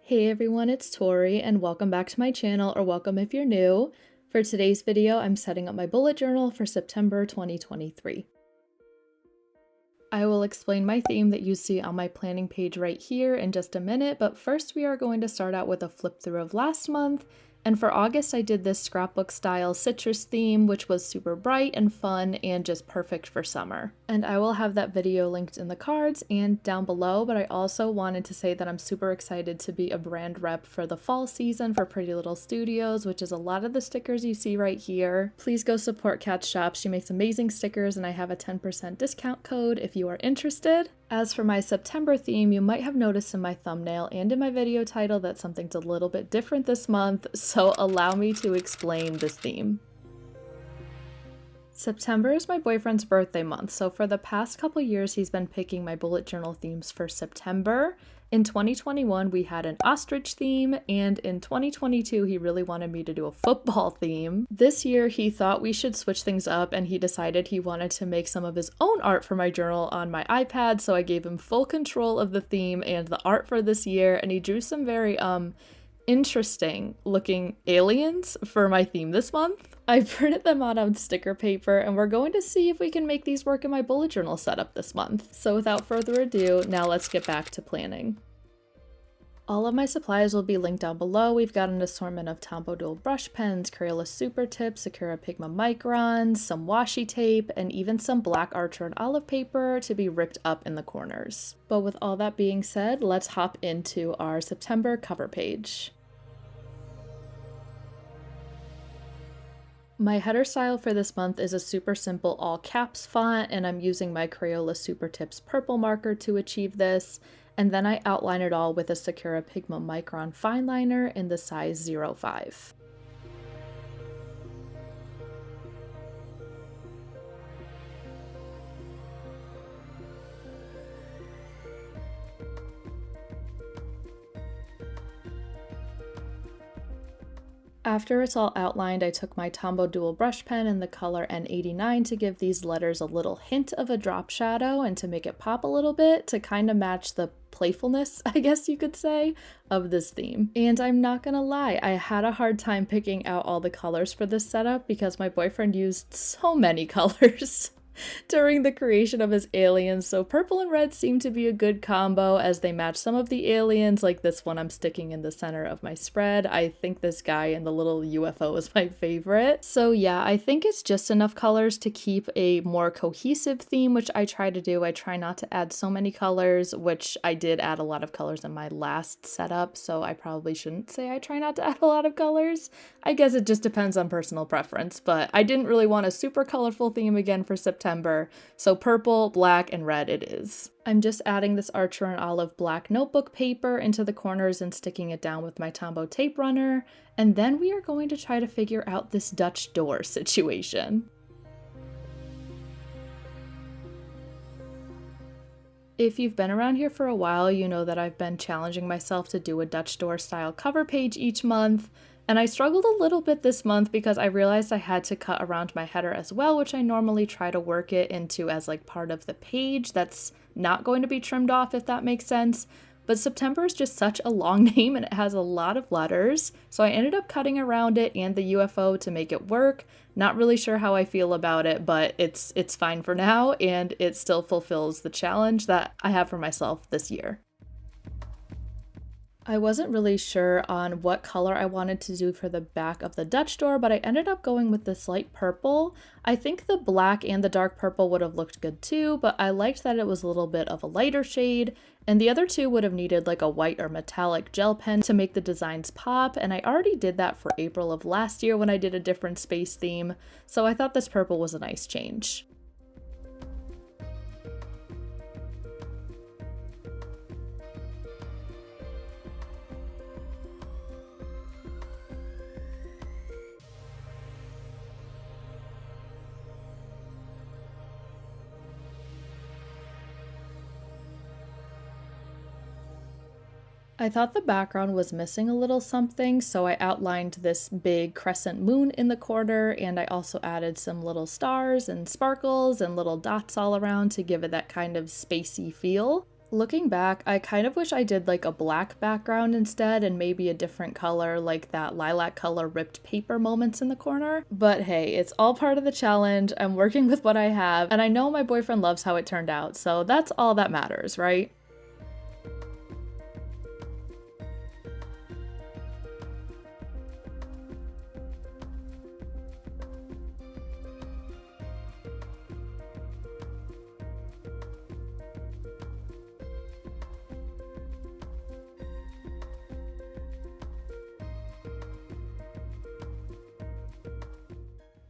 Hey everyone, it's Tori and welcome back to my channel, or welcome if you're new. For today's video, I'm setting up my bullet journal for September 2023. I will explain my theme that you see on my planning page right here in just a minute, but first we are going to start out with a flip through of last month. And for August, I did this scrapbook style citrus theme, which was super bright and fun and just perfect for summer. And I will have that video linked in the cards and down below, but I also wanted to say that I'm super excited to be a brand rep for the fall season for Pretty Little Studios, which is a lot of the stickers you see right here. Please go support Kat's shop. She makes amazing stickers and I have a 10% discount code if you are interested. As for my September theme, you might have noticed in my thumbnail and in my video title that something's a little bit different this month, so allow me to explain this theme. September is my boyfriend's birthday month, so for the past couple years he's been picking my bullet journal themes for September. In 2021 we had an ostrich theme, and in 2022 he really wanted me to do a football theme. This year he thought we should switch things up and he decided he wanted to make some of his own art for my journal on my iPad, so I gave him full control of the theme and the art for this year, and he drew some very interesting looking aliens for my theme this month. I printed them out on sticker paper and we're going to see if we can make these work in my bullet journal setup this month. So without further ado, now let's get back to planning. All of my supplies will be linked down below. We've got an assortment of Tombow dual brush pens, Crayola super tips, Sakura Pigma microns, some washi tape, and even some black Archer and olive paper to be ripped up in the corners. But with all that being said, let's hop into our September cover page. My header style for this month is a super simple all caps font, and I'm using my Crayola Super Tips purple marker to achieve this. And then I outline it all with a Sakura Pigma Micron fine liner in the size 05. After it's all outlined, I took my Tombow dual brush pen in the color N89 to give these letters a little hint of a drop shadow and to make it pop a little bit to kind of match the playfulness, I guess you could say, of this theme. And I'm not gonna lie, I had a hard time picking out all the colors for this setup because my boyfriend used so many colors during the creation of his aliens, so purple and red seem to be a good combo as they match some of the aliens, like this one I'm sticking in the center of my spread. I think this guy in the little UFO is my favorite. So yeah, I think it's just enough colors to keep a more cohesive theme, which I try to do. I try not to add so many colors, which I did add a lot of colors in my last setup, so I probably shouldn't say I try not to add a lot of colors. I guess it just depends on personal preference, but I didn't really want a super colorful theme again for September. So purple, black, and red it is. I'm just adding this Archer and Olive black notebook paper into the corners and sticking it down with my Tombow tape runner, and then we are going to try to figure out this Dutch door situation. If you've been around here for a while, you know that I've been challenging myself to do a Dutch door style cover page each month. And I struggled a little bit this month because I realized I had to cut around my header as well, which I normally try to work it into as like part of the page that's not going to be trimmed off, if that makes sense. But September is just such a long name and it has a lot of letters, so I ended up cutting around it and the UFO to make it work. Not really sure how I feel about it, but it's fine for now, and it still fulfills the challenge that I have for myself this year. I wasn't really sure on what color I wanted to do for the back of the Dutch door, but I ended up going with this light purple. I think the black and the dark purple would have looked good too, but I liked that it was a little bit of a lighter shade, and the other two would have needed like a white or metallic gel pen to make the designs pop, and I already did that for April of last year when I did a different space theme, so I thought this purple was a nice change. I thought the background was missing a little something, so I outlined this big crescent moon in the corner, and I also added some little stars and sparkles and little dots all around to give it that kind of spacey feel. Looking back, I kind of wish I did like a black background instead and maybe a different color like that lilac color ripped paper moments in the corner. But hey, it's all part of the challenge. I'm working with what I have, and I know my boyfriend loves how it turned out, so that's all that matters, right?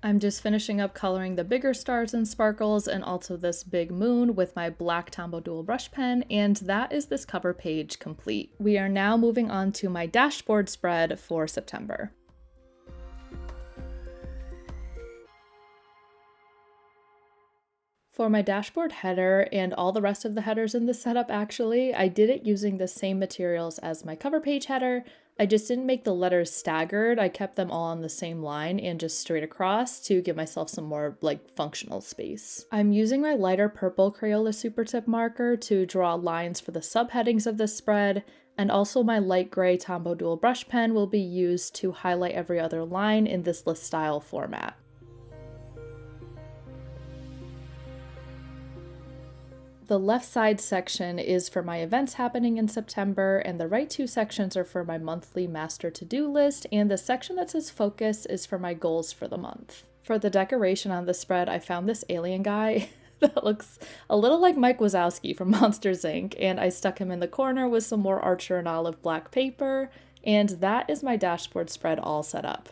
I'm just finishing up coloring the bigger stars and sparkles and also this big moon with my black Tombow dual brush pen, and that is this cover page complete. We are now moving on to my dashboard spread for September. For my dashboard header and all the rest of the headers in this setup actually, I did it using the same materials as my cover page header. I just didn't make the letters staggered. I kept them all on the same line and just straight across to give myself some more like functional space. I'm using my lighter purple Crayola Super Tip marker to draw lines for the subheadings of this spread, and also my light gray Tombow dual brush pen will be used to highlight every other line in this list style format. The left side section is for my events happening in September, and the right two sections are for my monthly master to-do list, and the section that says focus is for my goals for the month. For the decoration on the spread, I found this alien guy that looks a little like Mike Wazowski from Monsters Inc., and I stuck him in the corner with some more Archer and Olive black paper, and that is my dashboard spread all set up.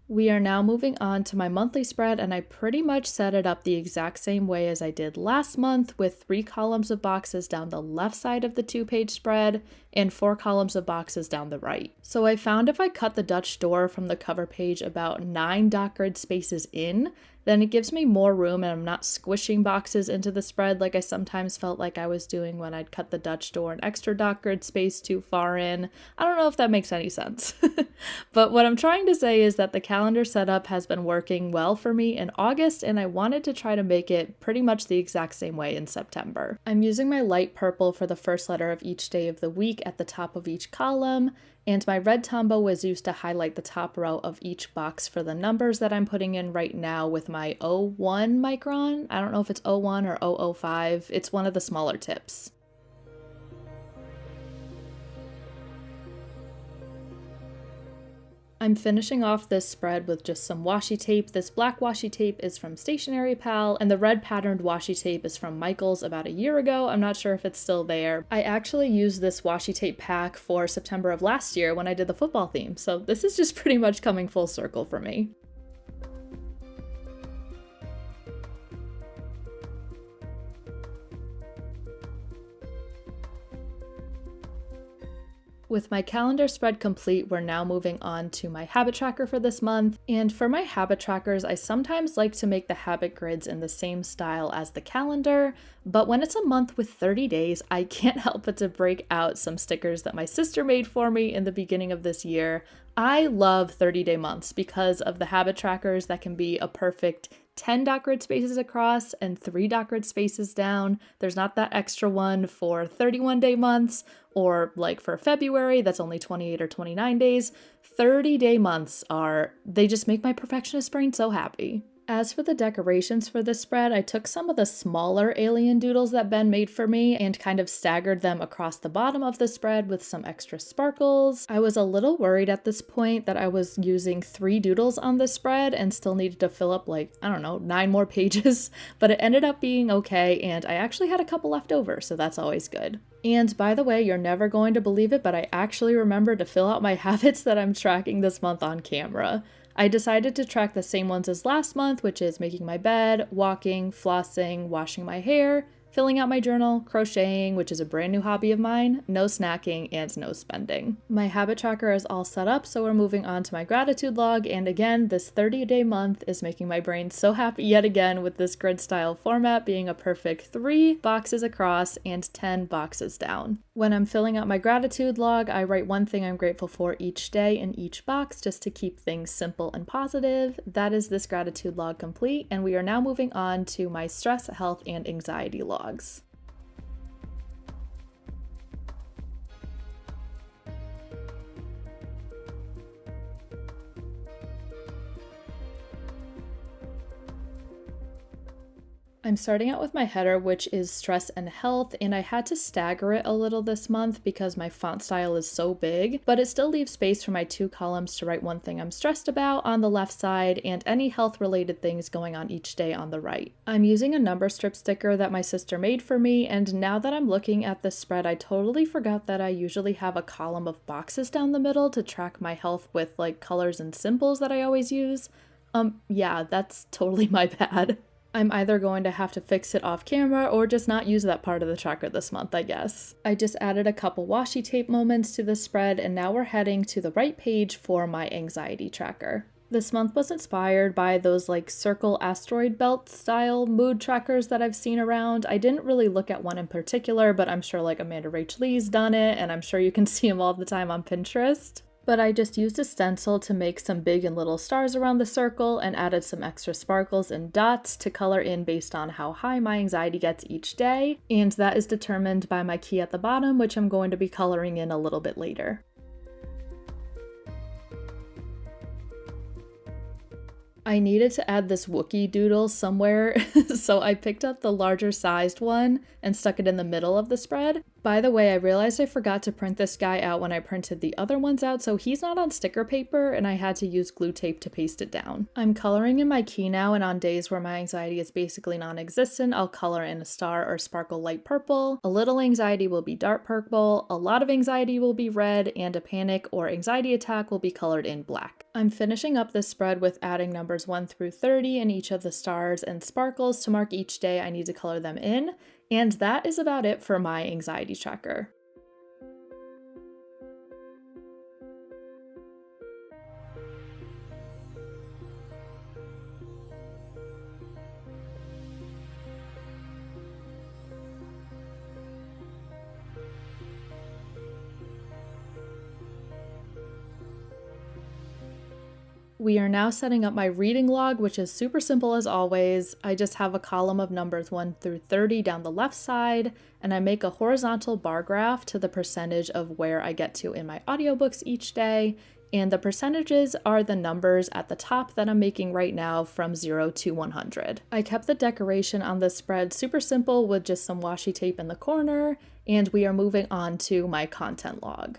We are now moving on to my monthly spread, and I pretty much set it up the exact same way as I did last month, with 3 columns of boxes down the left side of the 2-page spread and 4 columns of boxes down the right. So I found if I cut the Dutch door from the cover page about 9 dot grid spaces in, then it gives me more room and I'm not squishing boxes into the spread like I sometimes felt like I was doing when I'd cut the Dutch door an extra dot grid space too far in. I don't know if that makes any sense. But what I'm trying to say is that the calendar setup has been working well for me in August, and I wanted to try to make it pretty much the exact same way in September. I'm using my light purple for the first letter of each day of the week at the top of each column, and my red Tombow was used to highlight the top row of each box for the numbers that I'm putting in right now with my 01 micron. I don't know if it's 01 or 005. It's one of the smaller tips. I'm finishing off this spread with just some washi tape. This black washi tape is from Stationery Pal, and the red patterned washi tape is from Michael's about a year ago. I'm not sure if it's still there. I actually used this washi tape pack for September of last year when I did the football theme, so this is just pretty much coming full circle for me. With my calendar spread complete, we're now moving on to my habit tracker for this month. And for my habit trackers, I sometimes like to make the habit grids in the same style as the calendar, but when it's a month with 30 days, I can't help but to break out some stickers that my sister made for me in the beginning of this year. I love 30-day months because of the habit trackers that can be a perfect 10 dot grid spaces across and 3 dot grid spaces down. There's not that extra one for 31-day months, or like for February, that's only 28 or 29 days. 30-day months they just make my perfectionist brain so happy. As for the decorations for this spread, I took some of the smaller alien doodles that Ben made for me and kind of staggered them across the bottom of the spread with some extra sparkles. I was a little worried at this point that I was using 3 doodles on the spread and still needed to fill up 9 more pages, but it ended up being okay, and I actually had a couple left over, so that's always good. And by the way, you're never going to believe it, but I actually remembered to fill out my habits that I'm tracking this month on camera. I decided to track the same ones as last month, which is making my bed, walking, flossing, washing my hair, filling out my journal, crocheting, which is a brand new hobby of mine, no snacking, and no spending. My habit tracker is all set up, so we're moving on to my gratitude log, and again, this 30-day month is making my brain so happy yet again with this grid style format being a perfect 3 boxes across and 10 boxes down. When I'm filling out my gratitude log, I write one thing I'm grateful for each day in each box just to keep things simple and positive. That is this gratitude log complete, and we are now moving on to my stress, health, and anxiety logs. I'm starting out with my header, which is stress and health, and I had to stagger it a little this month because my font style is so big, but it still leaves space for my 2 columns to write one thing I'm stressed about on the left side and any health related things going on each day on the right. I'm using a number strip sticker that my sister made for me, and now that I'm looking at this spread, I totally forgot that I usually have a column of boxes down the middle to track my health with like colors and symbols that I always use. Yeah, that's totally my bad. I'm either going to have to fix it off camera or just not use that part of the tracker this month, I guess. I just added a couple washi tape moments to the spread, and now we're heading to the right page for my anxiety tracker. This month was inspired by those like circle asteroid belt style mood trackers that I've seen around. I didn't really look at one in particular, but I'm sure like Amanda Rach Lee's done it, and I'm sure you can see them all the time on Pinterest. But I just used a stencil to make some big and little stars around the circle and added some extra sparkles and dots to color in based on how high my anxiety gets each day, and that is determined by my key at the bottom, which I'm going to be coloring in a little bit later. I needed to add this Wookiee doodle somewhere, so I picked up the larger sized one and stuck it in the middle of the spread. By the way, I realized I forgot to print this guy out when I printed the other ones out, so he's not on sticker paper and I had to use glue tape to paste it down. I'm coloring in my key now, and on days where my anxiety is basically non-existent, I'll color in a star or sparkle light purple. A little anxiety will be dark purple, a lot of anxiety will be red, and a panic or anxiety attack will be colored in black. I'm finishing up this spread with adding numbers 1 through 30 in each of the stars and sparkles to mark each day I need to color them in, and that is about it for my anxiety tracker. We are now setting up my reading log, which is super simple as always. I just have a column of numbers 1 through 30 down the left side, and I make a horizontal bar graph to the percentage of where I get to in my audiobooks each day, and the percentages are the numbers at the top that I'm making right now from 0 to 100. I kept the decoration on this spread super simple with just some washi tape in the corner, and we are moving on to my content log.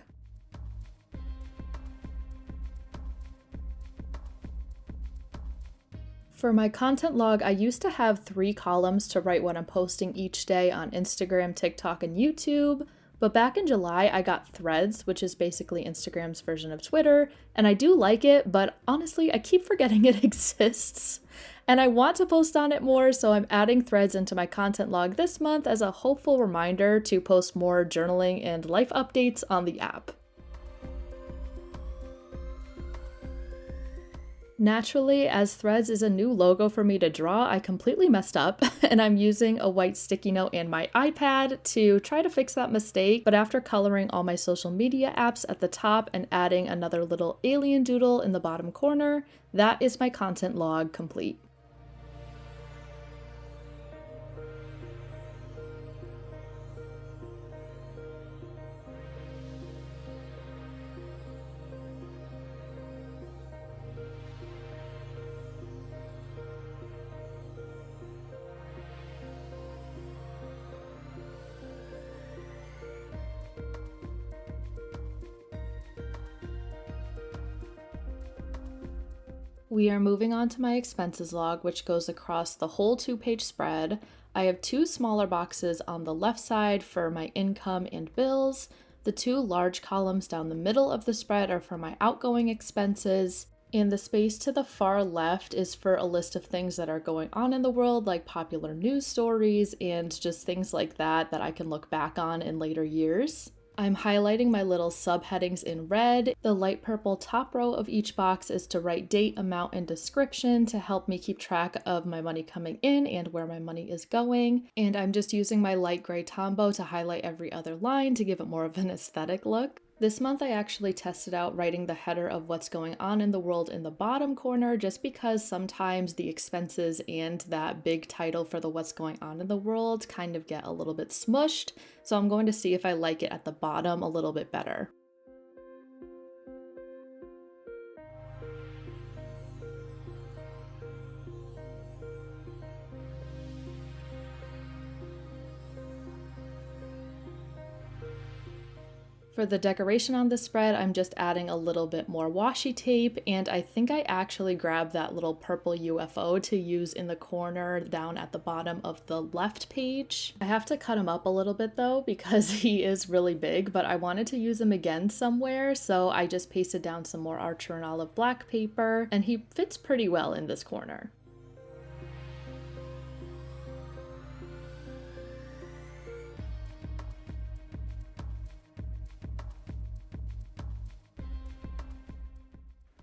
For my content log, I used to have 3 columns to write what I'm posting each day on Instagram, TikTok, and YouTube, but back in July I got Threads, which is basically Instagram's version of Twitter, and I do like it, but honestly I keep forgetting it exists. And I want to post on it more, so I'm adding Threads into my content log this month as a hopeful reminder to post more journaling and life updates on the app. Naturally, as Threads is a new logo for me to draw, I completely messed up, and I'm using a white sticky note and my iPad to try to fix that mistake, but after coloring all my social media apps at the top and adding another little alien doodle in the bottom corner, that is my content log complete. We are moving on to my expenses log, which goes across the whole 2-page spread. I have 2 smaller boxes on the left side for my income and bills. The 2 large columns down the middle of the spread are for my outgoing expenses, And the space to the far left is for a list of things that are going on in the world, like popular news stories and just things like that that I can look back on in later years. I'm highlighting my little subheadings in red. The light purple top row of each box is to write date, amount, and description to help me keep track of my money coming in and where my money is going. And I'm just using my light gray tombow to highlight every other line to give it more of an aesthetic look. This month I actually tested out writing the header of what's going on in the world in the bottom corner, just because sometimes the expenses and that big title for the what's going on in the world kind of get a little bit smushed, so I'm going to see if I like it at the bottom a little bit better. For the decoration on the spread, I'm just adding a little bit more washi tape, and I think I actually grabbed that little purple UFO to use in the corner down at the bottom of the left page. I have to cut him up a little bit though because he is really big, but I wanted to use him again somewhere, so I just pasted down some more Archer and Olive black paper, and he fits pretty well in this corner.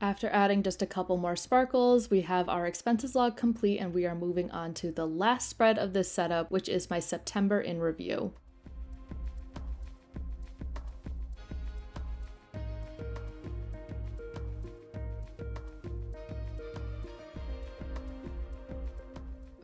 After adding just a couple more sparkles, we have our expenses log complete, and we are moving on to the last spread of this setup, which is my September in review.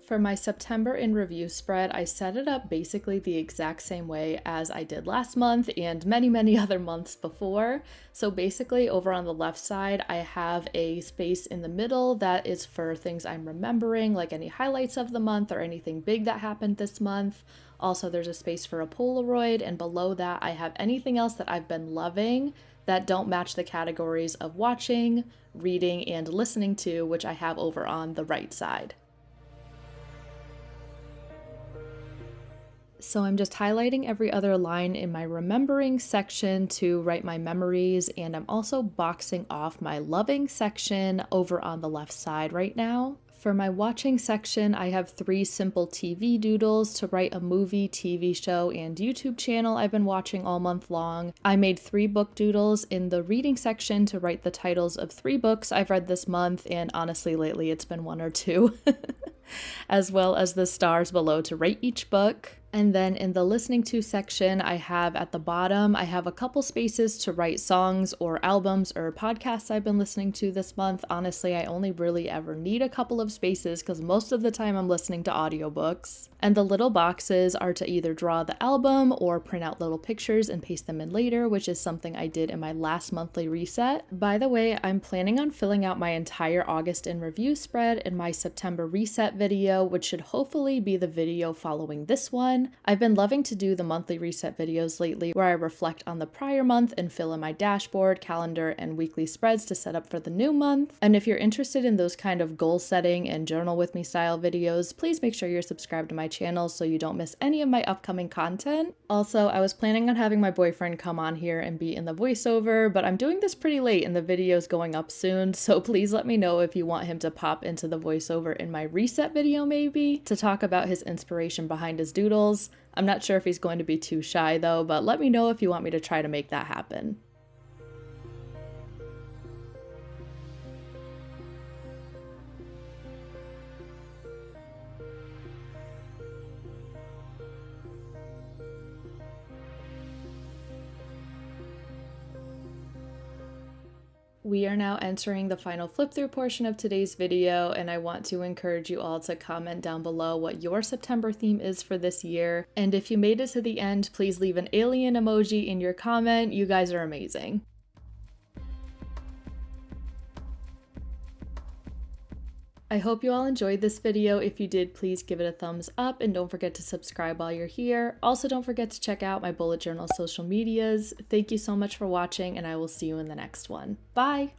For my September in review spread, I set it up basically the exact same way as I did last month and many other months before. So basically over on the left side, I have a space in the middle that is for things I'm remembering, like any highlights of the month or anything big that happened this month. Also, there's a space for a Polaroid, and below that I have anything else that I've been loving that don't match the categories of watching, reading, and listening to, which I have over on the right side. So I'm just highlighting every other line in my remembering section to write my memories, and I'm also boxing off my loving section over on the left side right now. For my watching section, I have 3 simple TV doodles to write a movie, TV show, and YouTube channel I've been watching all month long. I made 3 book doodles in the reading section to write the titles of 3 books I've read this month, and honestly lately it's been 1 or 2, as well as the stars below to rate each book. And then in the listening to section, I have at the bottom, I have a couple spaces to write songs or albums or podcasts I've been listening to this month. Honestly, I only really ever need a couple of spaces because most of the time I'm listening to audiobooks. And the little boxes are to either draw the album or print out little pictures and paste them in later, which is something I did in my last monthly reset. By the way, I'm planning on filling out my entire August in review spread in my September reset video, which should hopefully be the video following this one. I've been loving to do the monthly reset videos lately where I reflect on the prior month and fill in my dashboard, calendar, and weekly spreads to set up for the new month. And if you're interested in those kind of goal setting and journal with me style videos, please make sure you're subscribed to my channel so you don't miss any of my upcoming content. Also, I was planning on having my boyfriend come on here and be in the voiceover, but I'm doing this pretty late and the video's going up soon, so please let me know if you want him to pop into the voiceover in my reset video maybe, to talk about his inspiration behind his doodles. I'm not sure if he's going to be too shy though, but let me know if you want me to try to make that happen. We are now entering the final flip through portion of today's video, and I want to encourage you all to comment down below what your September theme is for this year. And if you made it to the end, please leave an alien emoji in your comment. You guys are amazing. I hope you all enjoyed this video. If you did, please give it a thumbs up and don't forget to subscribe while you're here. Also, don't forget to check out my bullet journal social medias. Thank you so much for watching, and I will see you in the next one. Bye!